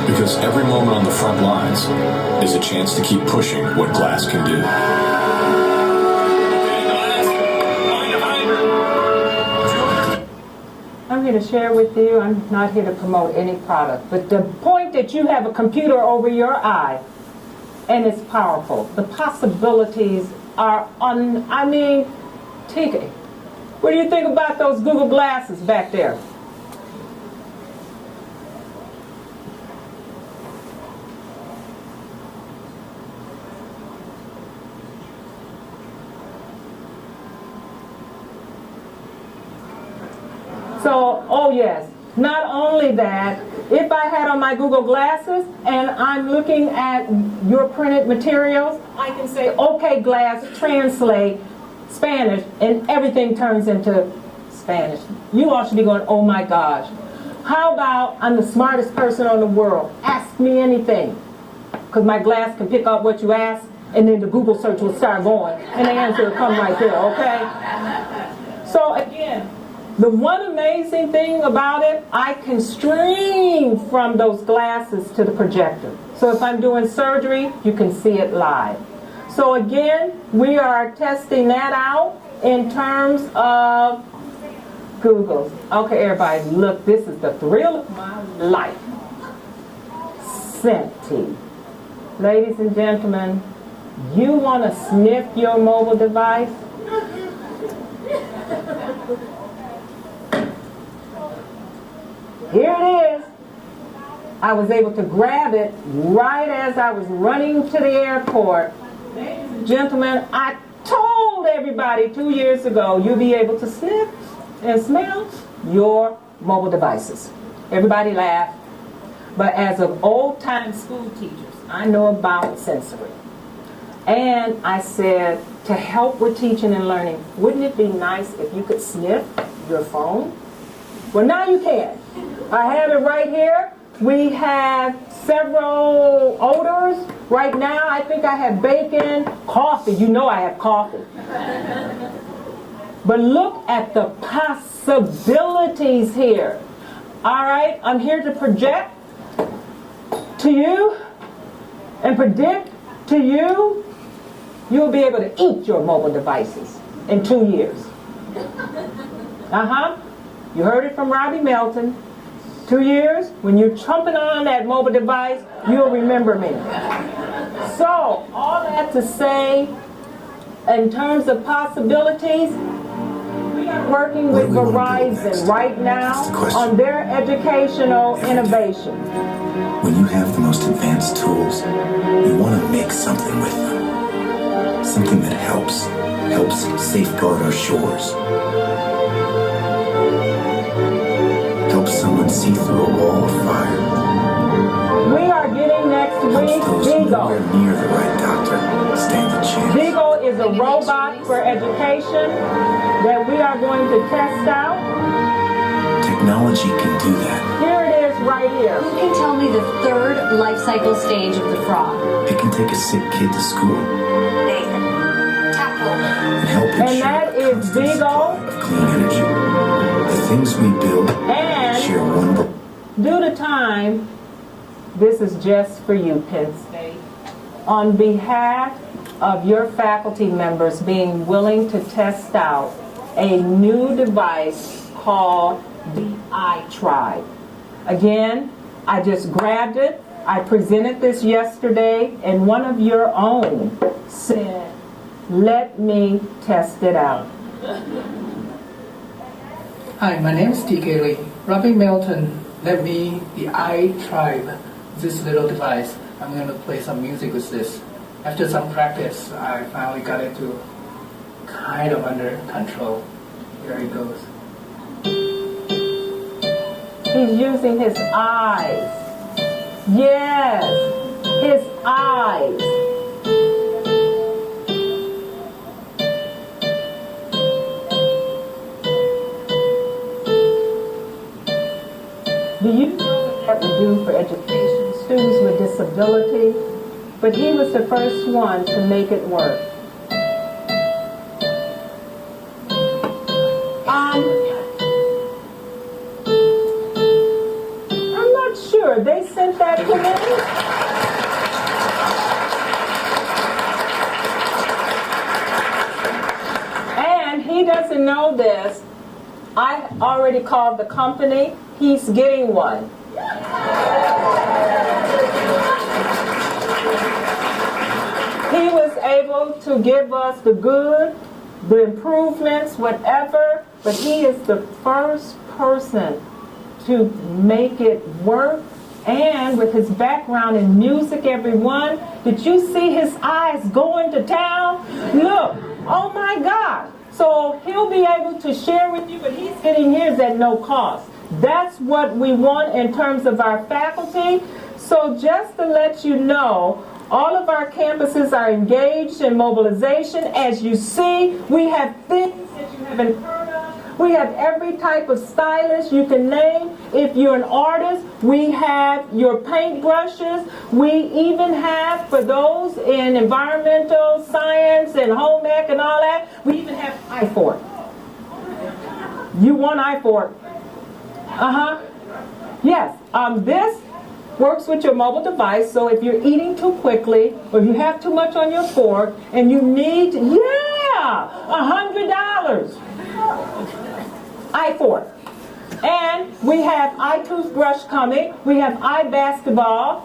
O: Because every moment on the front lines is a chance to keep pushing what glass can do.
A: I'm here to share with you. I'm not here to promote any product. But the point that you have a computer over your eye, and it's powerful. The possibilities are take it. What do you think about those Google Glasses back there? So, oh yes, not only that, if I had on my Google Glasses and I'm looking at your printed materials, I can say, okay, Glass, translate Spanish, and everything turns into Spanish. You all should be going, oh my gosh. How about I'm the smartest person in the world? Ask me anything. Because my glass can pick up what you ask, and then the Google search will start going, and the answer will come right there, okay? So again, the one amazing thing about it, I can stream from those glasses to the projector. So if I'm doing surgery, you can see it live. So again, we are testing that out in terms of Google. Okay, everybody, look, this is the thrill of my life. Senti. Ladies and gentlemen, you want to sniff your mobile device? Here it is. I was able to grab it right as I was running to the airport. Ladies and gentlemen, I told everybody 2 years ago, you'll be able to sniff and smell your mobile devices. Everybody laughed. But as of old-time school teachers, I know about sensory. And I said, to help with teaching and learning, wouldn't it be nice if you could sniff your phone? Well, now you can. I have it right here. We have several odors. Right now, I think I have bacon, coffee. You know I have coffee. But look at the possibilities here. All right, I'm here to project to you and predict to you, you'll be able to eat your mobile devices in 2 years. You heard it from Robbie Melton. 2 years, when you're chomping on that mobile device, you'll remember me. So, all that to say, in terms of possibilities, we are working with Verizon right now on their educational innovation.
Q: When you have the most advanced tools, you want to make something with them. Something that helps safeguard our shores. Helps someone see through a wall of fire.
A: We are getting next week Beagle.
Q: Near the right doctor, stand a chance.
A: Beagle is a robot for education that we are going to test out.
Q: Technology can do that.
A: Here it is right here.
H: Who can tell me the third life cycle stage of the frog?
Q: It can take a sick kid to school.
H: Nathan. Tackle.
Q: And help
A: and that is Beagle.
Q: Of clean energy. The things we build share one.
A: Due to time, this is just for you, Penn State. On behalf of your faculty members being willing to test out a new device called the iTribe. Again, I just grabbed it. I presented this yesterday, and one of your own said, let me test it out.
R: Hi, my name is TK Lee. Robbie Melton lent me the iTribe, this little device. I'm going to play some music with this. After some practice, I finally got it to kind of under control. Here it goes.
A: He's using his eyes. Yes, his eyes. Do you know what that would do for education? Students with disability? But he was the first one to make it work. I'm not sure. They sent that to me. And he doesn't know this. I already called the company. He's getting one. He was able to give us the good, the improvements, whatever, but he is the first person to make it work. And with his background in music, everyone, did you see his eyes going to town? Look, oh my God. So he'll be able to share with you, but he's getting his at no cost. That's what we want in terms of our faculty. So just to let you know, all of our campuses are engaged in mobilization. As you see, we have things that you haven't heard of. We have every type of stylus you can name. If you're an artist, we have your paint brushes. We even have, for those in environmental science and home ec and all that, we even have iFork. You want iFork? Yes. This works with your mobile device, so if you're eating too quickly or if you have too much on your fork and you need, $100. iFork. And we have iToothbrush coming. We have iBasketball.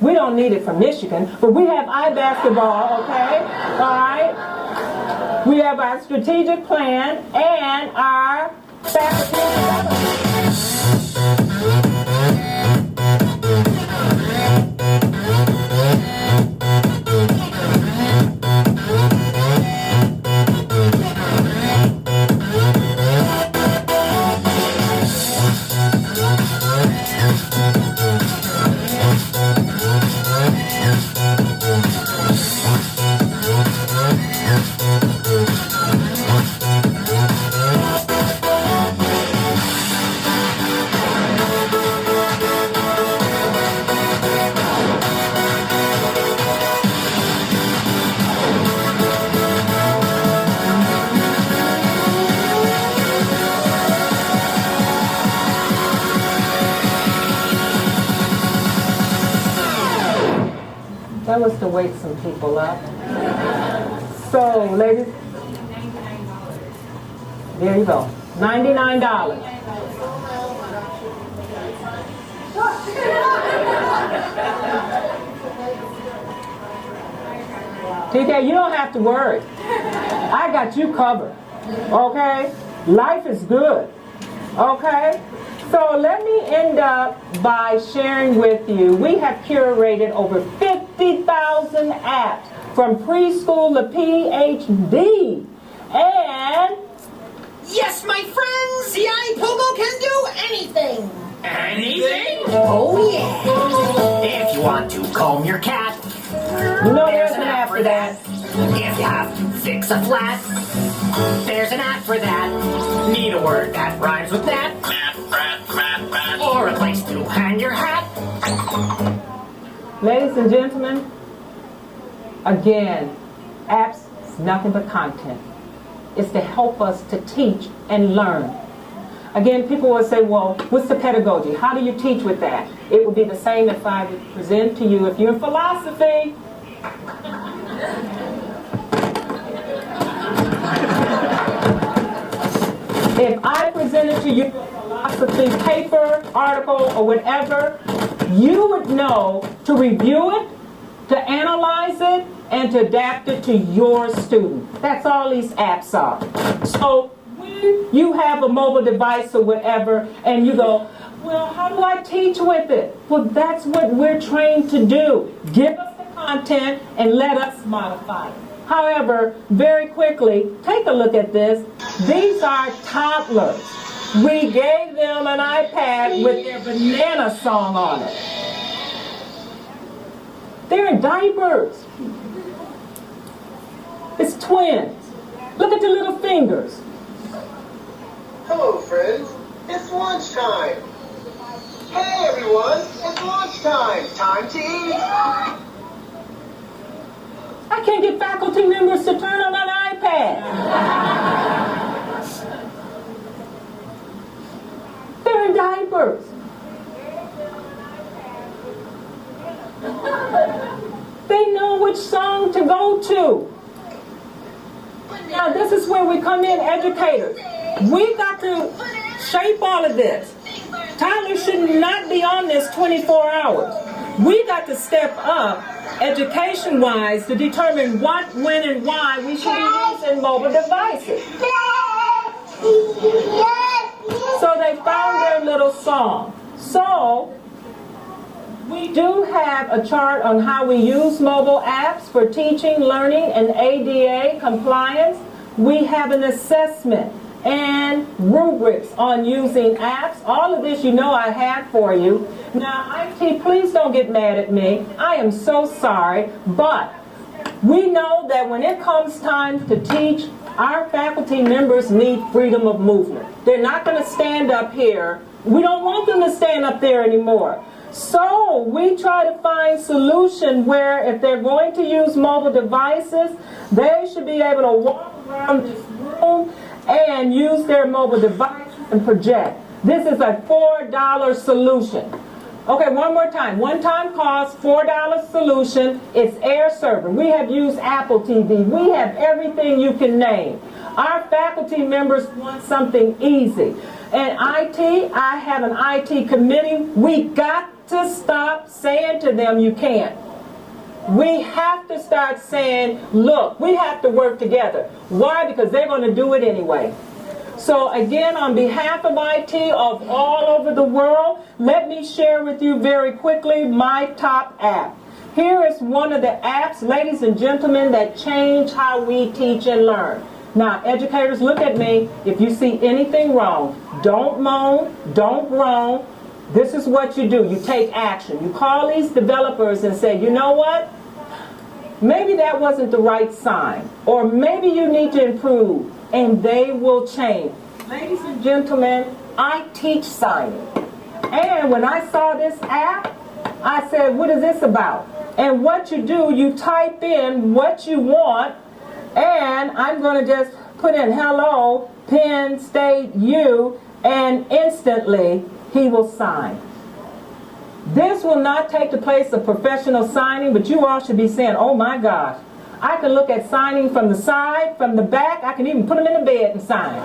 A: We don't need it from Michigan, but we have iBasketball, okay? All right? We have our strategic plan and our faculty development. to wake some people up. So, ladies, there you go. $99. TK, you don't have to worry. I got you covered. Okay? Life is good. Okay? So let me end up by sharing with you, we have curated over 50,000 apps from preschool to PhD. And
C: yes, my friends, the iPogo can do anything.
S: Anything?
C: Oh yeah. If you want to comb your cat,
A: you know there's an app for that.
C: If you have to fix a flat, there's an app for that. Need a word that rhymes with that? Or a place to hang your hat?
A: Ladies and gentlemen, again, apps is nothing but content. It's to help us to teach and learn. Again, people will say, well, what's the pedagogy? How do you teach with that? It would be the same if I would present to you, if you're in philosophy. If I presented to you a philosophy paper, article, or whatever, you would know to review it, to analyze it, and to adapt it to your student. That's all these apps are. So when you have a mobile device or whatever, and you go, well, how do I teach with it? Well, that's what we're trained to do. Give us the content and let us modify it. However, very quickly, take a look at this. These are toddlers. We gave them an iPad with their banana song on it. They're in diapers. It's twins. Look at the little fingers.
T: Hello, friends. It's lunchtime. Hey, everyone. It's lunchtime. Time to eat.
A: I can't get faculty members to turn on an iPad. They're in diapers. They know which song to go to. Now this is where we come in, educators. We've got to shape all of this. Tyler should not be on this 24 hours. We got to step up education-wise to determine what, when, and why we should be using mobile devices. So they found their little song. So we do have a chart on how we use mobile apps for teaching, learning, and ADA compliance. We have an assessment and rubrics on using apps. All of this you know I have for you. Now, IT, please don't get mad at me. I am so sorry, but we know that when it comes time to teach, our faculty members need freedom of movement. They're not going to stand up here. We don't want them to stand up there anymore. So we try to find solution where if they're going to use mobile devices, they should be able to walk around this room and use their mobile device and project. This is a $4 solution. Okay, one more time. One-time cost, $4 solution. It's air server. We have used Apple TV. We have everything you can name. Our faculty members want something easy. And IT, I have an IT committee. We got to stop saying to them, you can't. We have to start saying, look, we have to work together. Why? Because they're going to do it anyway. So again, on behalf of IT of all over the world, let me share with you very quickly my top app. Here is one of the apps, ladies and gentlemen, that change how we teach and learn. Now, educators, look at me. If you see anything wrong, don't moan, don't groan. This is what you do. You take action. You call these developers and say, you know what? Maybe that wasn't the right sign. Or maybe you need to improve. And they will change. Ladies and gentlemen, I teach signing. And when I saw this app, I said, what is this about? And what you do, you type in what you want, and I'm going to just put in hello, Penn State U, and instantly he will sign. This will not take the place of professional signing, but you all should be saying, oh my gosh, I can look at signing from the side, from the back, I can even put them in the bed and sign.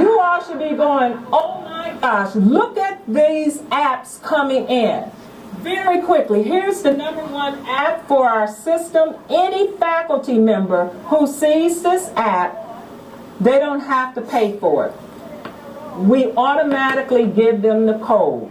A: You all should be going, oh my gosh, look at these apps coming in. Very quickly, here's the #1 app for our system. Any faculty member who sees this app, they don't have to pay for it. We automatically give them the code.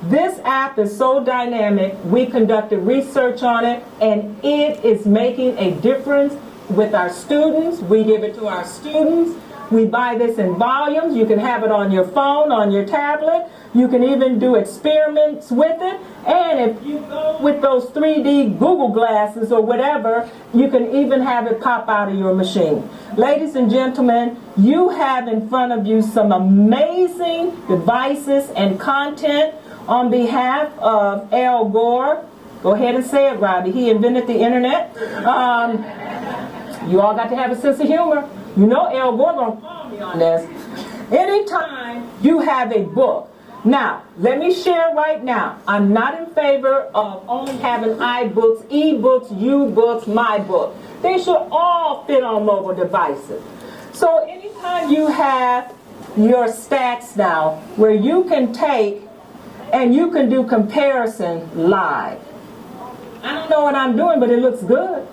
A: This app is so dynamic, we conducted research on it, and it is making a difference with our students. We give it to our students. We buy this in volumes. You can have it on your phone, on your tablet. You can even do experiments with it. And if you go with those 3D Google glasses or whatever, you can even have it pop out of your machine. Ladies and gentlemen, you have in front of you some amazing devices and content on behalf of Al Gore. Go ahead and say it, Robbie. He invented the internet. You all got to have a sense of humor. You know Al Gore gonna call me on this. Anytime you have a book. Now, let me share right now. I'm not in favor of only having iBooks, eBooks, U-books, my book. They should all fit on mobile devices. So anytime you have your stats now, where you can take and you can do comparison live. I don't know what I'm doing, but it looks good.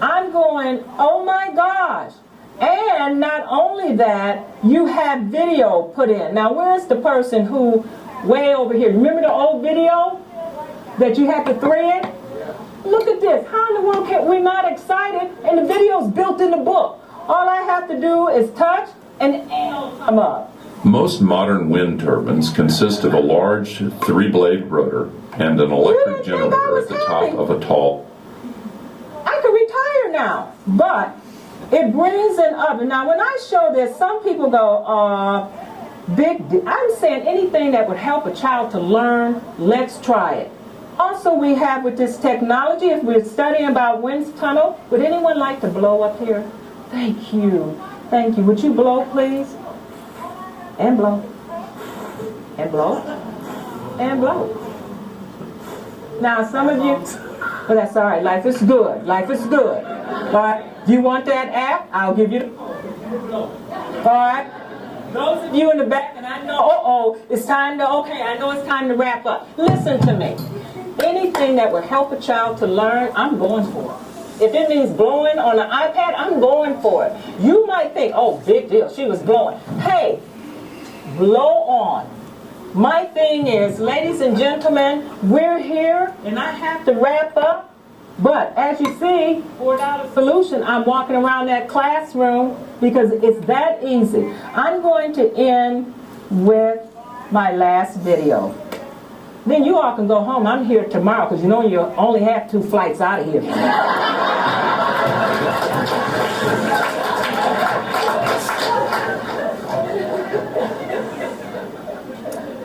A: I'm going, oh my gosh. And not only that, you have video put in. Now, where's the person who, way over here? Remember the old video that you had to thread? Look at this. How in the world can we not excited? And the video's built in the book. All I have to do is touch and it'll come up.
S: Most modern wind turbines consist of a large 3-blade rotor and an electric generator at the top of a tall.
A: I could retire now, but it brings in up. Now, when I show this, some people go, big deal. I'm saying anything that would help a child to learn, let's try it. Also, we have with this technology, if we're studying about wind tunnel, would anyone like to blow up here? Thank you. Thank you. Would you blow, please? And blow. And blow. And blow. Now, some of you, but that's all right. Life is good. Life is good. All right. You want that app? I'll give you the code. All right. Those of you in the back, and I know, it's time to, I know it's time to wrap up. Listen to me. Anything that will help a child to learn, I'm going for it. If it means blowing on an iPad, I'm going for it. You might think, oh, big deal, she was blowing. Hey, blow on. My thing is, ladies and gentlemen, we're here, and I have to wrap up. But as you see, without a solution, I'm walking around that classroom because it's that easy. I'm going to end with my last video. Then you all can go home. I'm here tomorrow because you know you only have 2 flights out of here.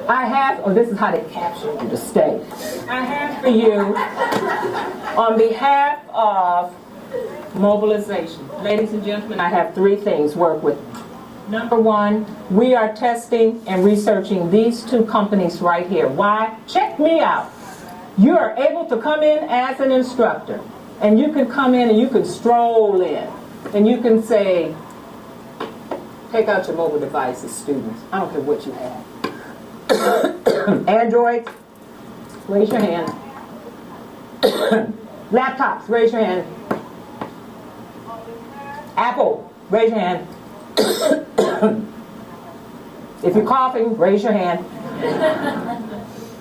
A: I have, this is how they capture you to stay. I have for you, on behalf of mobilization, ladies and gentlemen, I have 3 things work with. Number 1, we are testing and researching these 2 companies right here. Why? Check me out. You are able to come in as an instructor, and you can come in and you can stroll in, and you can say, take out your mobile devices, students. I don't care what you have. Android, raise your hand. Laptops, raise your hand. Apple, raise your hand. If you're coughing, raise your hand.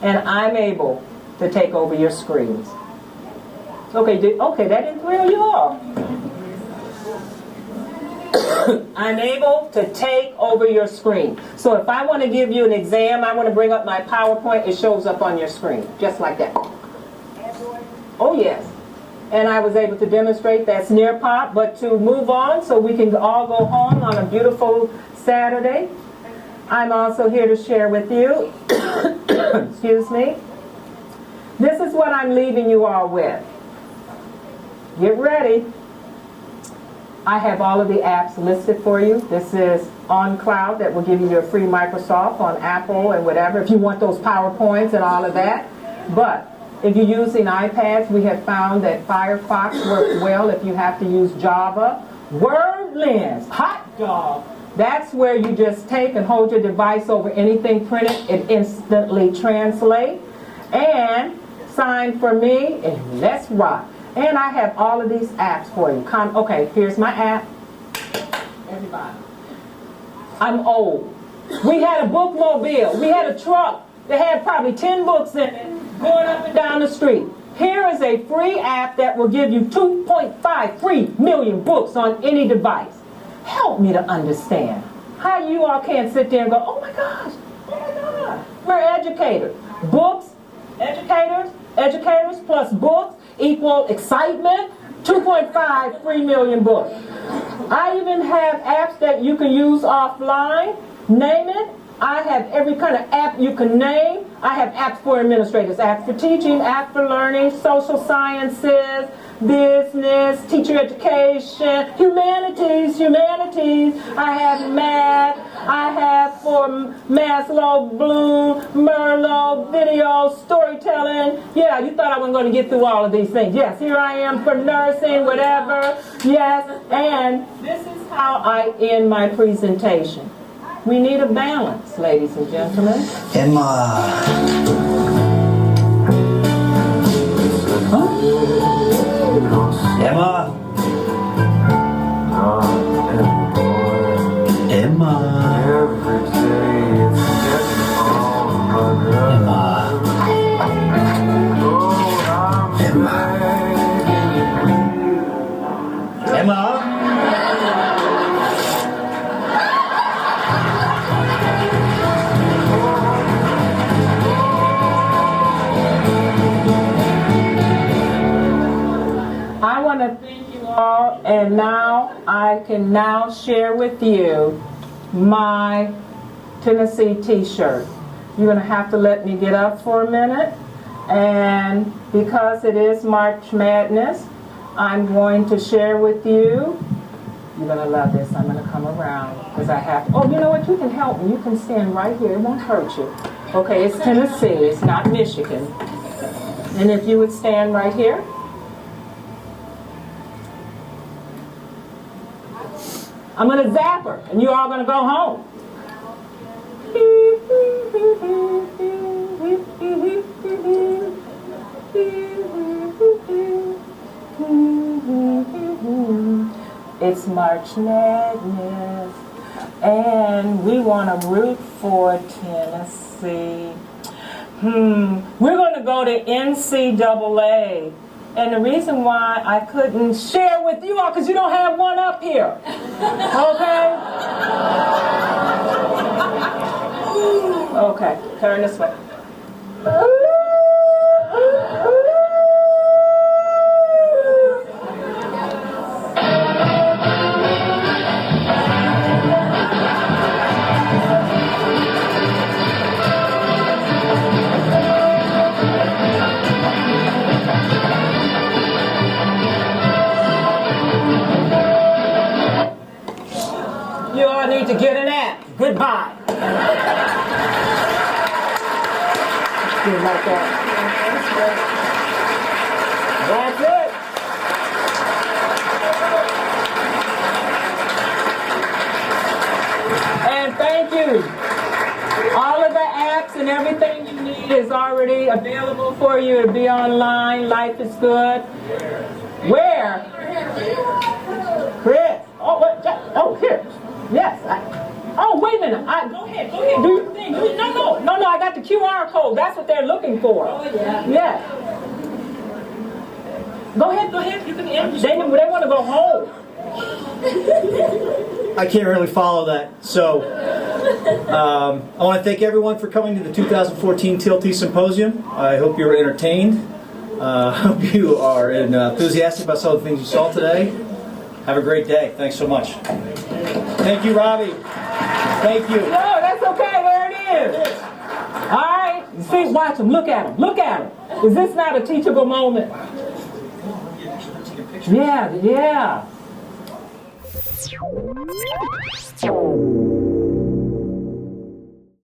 A: And I'm able to take over your screens. Okay, that didn't thrill you all. I'm able to take over your screen. So if I want to give you an exam, I want to bring up my PowerPoint, it shows up on your screen, just like that. Oh yes. And I was able to demonstrate that's near pop, but to move on so we can all go home on a beautiful Saturday, I'm also here to share with you, excuse me, this is what I'm leaving you all with. Get ready. I have all of the apps listed for you. This is on cloud that will give you your free Microsoft on Apple and whatever, if you want those PowerPoints and all of that. But if you're using iPads, we have found that Firefox works well if you have to use Java. WordLens, hot dog. That's where you just take and hold your device over anything printed. It instantly translates. And sign for me, and let's rock. And I have all of these apps for you. Okay, here's my app. Everybody. I'm old. We had a bookmobile. We had a truck that had probably 10 books in it going up and down the street. Here is a free app that will give you 2.53 million books on any device. Help me to understand how you all can't sit there and go, oh my gosh, oh my God. We're educators. Books, educators plus books equal excitement, 2.53 million books. I even have apps that you can use offline. Name it. I have every kind of app you can name. I have apps for administrators, apps for teaching, apps for learning, social sciences, business, teacher education, humanities. I have math. I have for Maslow, Bloom, Merlot, video, storytelling. Yeah, you thought I wasn't going to get through all of these things. Yes, here I am for nursing, whatever. Yes, and this is how I end my presentation. We need a balance, ladies and gentlemen.
Q: Emma. Emma. Emma. Every day it's getting harder. Emma. Emma.
A: I want to thank you all, and now I can now share with you my Tennessee t-shirt. You're going to have to let me get up for a minute, and because it is March Madness, I'm going to share with you. You're going to love this. I'm going to come around because I have to. Oh, you know what? You can help me. You can stand right here. It won't hurt you. Okay, it's Tennessee. It's not Michigan. And if you would stand right here. I'm going to zap her, and you're all going to go home. It's March Madness, and we want to root for Tennessee. We're going to go to NCAA. And the reason why I couldn't share with you all, because you don't have one up here. Okay? Okay, turn this way. You all need to get an app. Goodbye. Just like that. That's it. And thank you. All of the apps and everything you need is already available for you to be online. Life is good. Where? Chris. Oh, what? Oh, here. Yes. Oh, wait a minute. Go ahead. Do your thing. No. I got the QR code. That's what they're looking for. Oh, yeah. Yeah. Go ahead. You can end. They want to go home.
U: I can't really follow that. So, I want to thank everyone for coming to the 2014 TLT Symposium. I hope you were entertained. I hope you are enthusiastic about some of the things you saw today. Have a great day. Thanks so much. Thank you, Robbie. Thank you.
A: No, that's okay. There it is. All right. See, watch him. Look at him. Look at him. Is this not a teachable moment? Yeah.